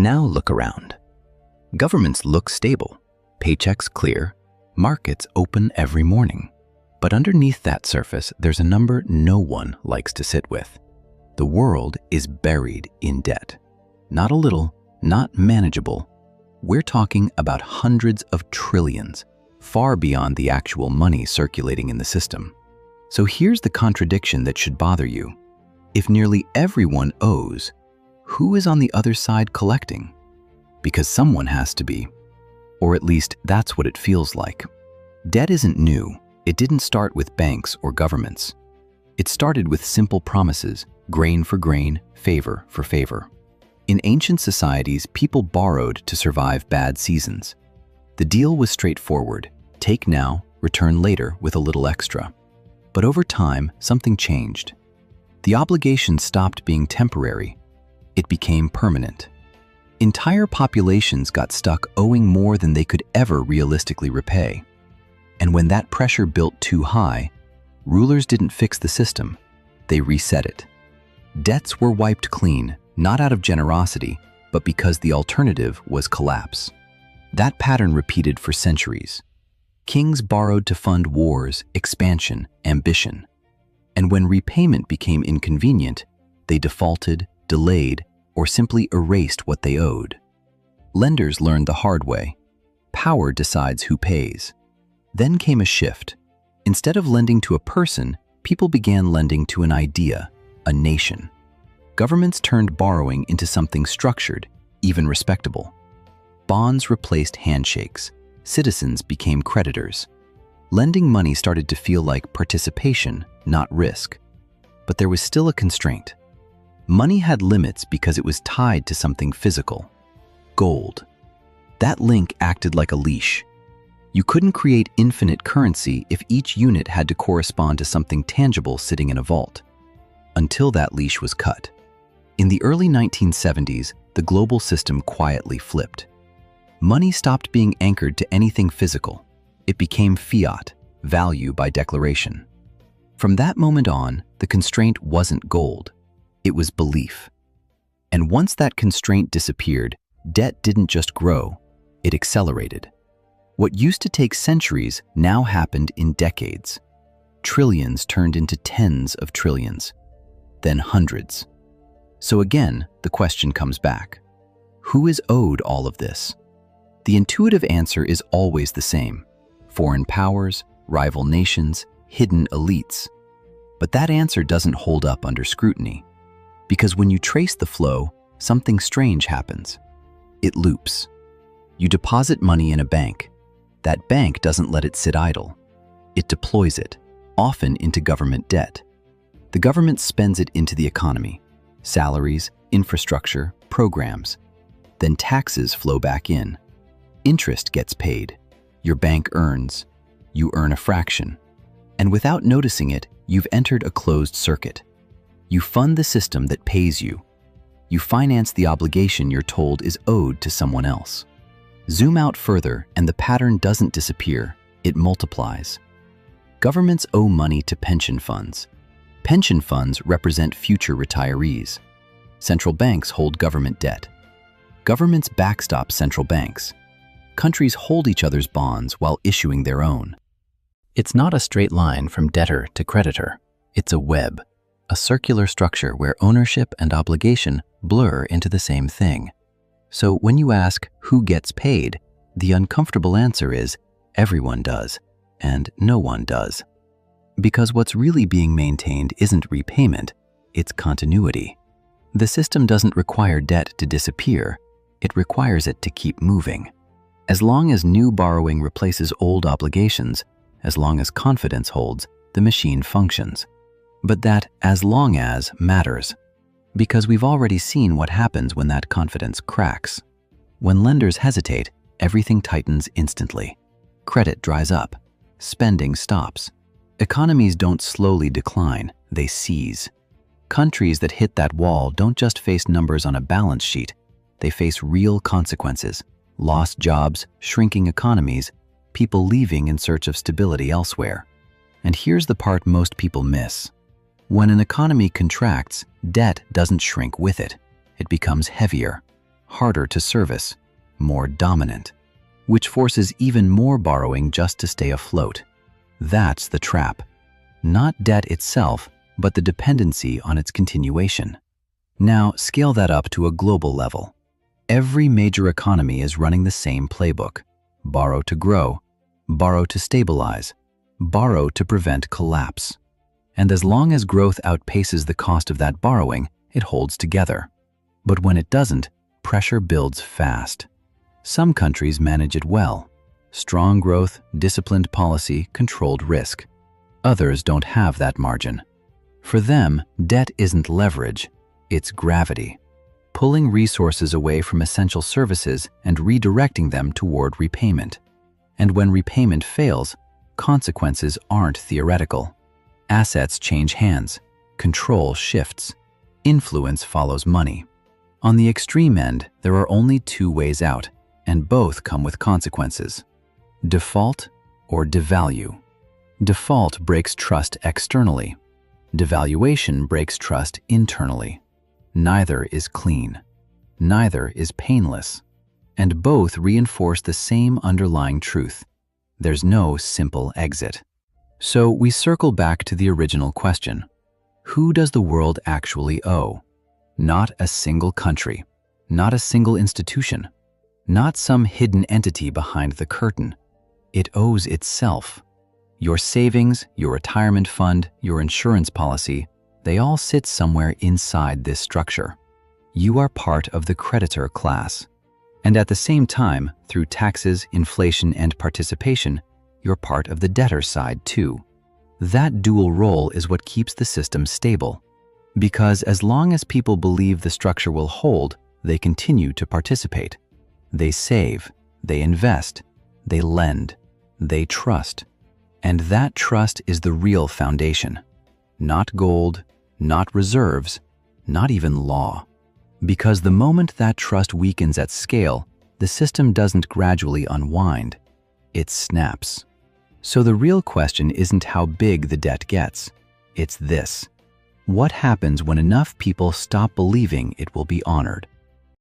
Now look around. Governments look stable, paychecks clear, markets open every morning. But underneath that surface, there's a number no one likes to sit with. The world is buried in debt. Not a little, not manageable. We're talking about hundreds of trillions, far beyond the actual money circulating in the system. So here's the contradiction that should bother you. If nearly everyone owes, who is on the other side collecting? Because someone has to be. Or at least that's what it feels like. Debt isn't new. It didn't start with banks or governments. It started with simple promises, grain for grain, favor for favor. In ancient societies, people borrowed to survive bad seasons. The deal was straightforward: take now, return later with a little extra. But over time, something changed. The obligation stopped being temporary. It became permanent. Entire populations got stuck owing more than they could ever realistically repay. And when that pressure built too high, rulers didn't fix the system, they reset it. Debts were wiped clean, not out of generosity, but because the alternative was collapse. That pattern repeated for centuries. Kings borrowed to fund wars, expansion, ambition. And when repayment became inconvenient, they defaulted, delayed, or simply erased what they owed. Lenders learned the hard way. Power decides who pays. Then came a shift. Instead of lending to a person, people began lending to an idea, a nation. Governments turned borrowing into something structured, even respectable. Bonds replaced handshakes. Citizens became creditors. Lending money started to feel like participation, not risk. But there was still a constraint. Money had limits because it was tied to something physical. Gold. That link acted like a leash. You couldn't create infinite currency if each unit had to correspond to something tangible sitting in a vault. Until that leash was cut. In the early 1970s, the global system quietly flipped. Money stopped being anchored to anything physical. It became fiat, value by declaration. From that moment on, the constraint wasn't gold. It was belief. And once that constraint disappeared, debt didn't just grow, it accelerated. What used to take centuries now happened in decades. Trillions turned into tens of trillions, then hundreds. So again, the question comes back. Who is owed all of this? The intuitive answer is always the same: foreign powers, rival nations, hidden elites. But that answer doesn't hold up under scrutiny. Because when you trace the flow, something strange happens. It loops. You deposit money in a bank. That bank doesn't let it sit idle. It deploys it, often into government debt. The government spends it into the economy: salaries, infrastructure, programs. Then taxes flow back in. Interest gets paid. Your bank earns. You earn a fraction. And without noticing it, you've entered a closed circuit. You fund the system that pays you. You finance the obligation you're told is owed to someone else. Zoom out further, and the pattern doesn't disappear, it multiplies. Governments owe money to pension funds. Pension funds represent future retirees. Central banks hold government debt. Governments backstop central banks. Countries hold each other's bonds while issuing their own. It's not a straight line from debtor to creditor. It's a web, a circular structure where ownership and obligation blur into the same thing. So when you ask who gets paid, the uncomfortable answer is everyone does, and no one does. Because what's really being maintained isn't repayment, it's continuity. The system doesn't require debt to disappear, it requires it to keep moving. As long as new borrowing replaces old obligations, as long as confidence holds, the machine functions. But that "as long as" matters, because we've already seen what happens when that confidence cracks. When lenders hesitate, everything tightens instantly. Credit dries up. Spending stops. Economies don't slowly decline, they seize. Countries that hit that wall don't just face numbers on a balance sheet, they face real consequences: lost jobs, shrinking economies, people leaving in search of stability elsewhere. And here's the part most people miss. When an economy contracts, debt doesn't shrink with it. It becomes heavier. harder to service, more dominant, which forces even more borrowing just to stay afloat. That's the trap. Not debt itself, but the dependency on its continuation. Now, scale that up to a global level. Every major economy is running the same playbook. Borrow to grow, borrow to stabilize, borrow to prevent collapse. And as long as growth outpaces the cost of that borrowing, it holds together. But when it doesn't, pressure builds fast. Some countries manage it well. Strong growth, disciplined policy, controlled risk. Others don't have that margin. For them, debt isn't leverage, it's gravity, pulling resources away from essential services and redirecting them toward repayment. And when repayment fails, consequences aren't theoretical. Assets change hands, control shifts, influence follows money. On the extreme end, there are only two ways out, and both come with consequences. Default or devalue. Default breaks trust externally. Devaluation breaks trust internally. Neither is clean. Neither is painless. And both reinforce the same underlying truth. There's no simple exit. So we circle back to the original question. Who does the world actually owe? Not a single country, not a single institution, not some hidden entity behind the curtain. It owes itself. Your savings, your retirement fund, your insurance policy, they all sit somewhere inside this structure. You are part of the creditor class. And at the same time, through taxes, inflation, and participation, you're part of the debtor side too. That dual role is what keeps the system stable. Because as long as people believe the structure will hold, they continue to participate. They save, they invest, they lend, they trust. And that trust is the real foundation. Not gold, not reserves, not even law. Because the moment that trust weakens at scale, the system doesn't gradually unwind, it snaps. So the real question isn't how big the debt gets, it's this. What happens when enough people stop believing it will be honored?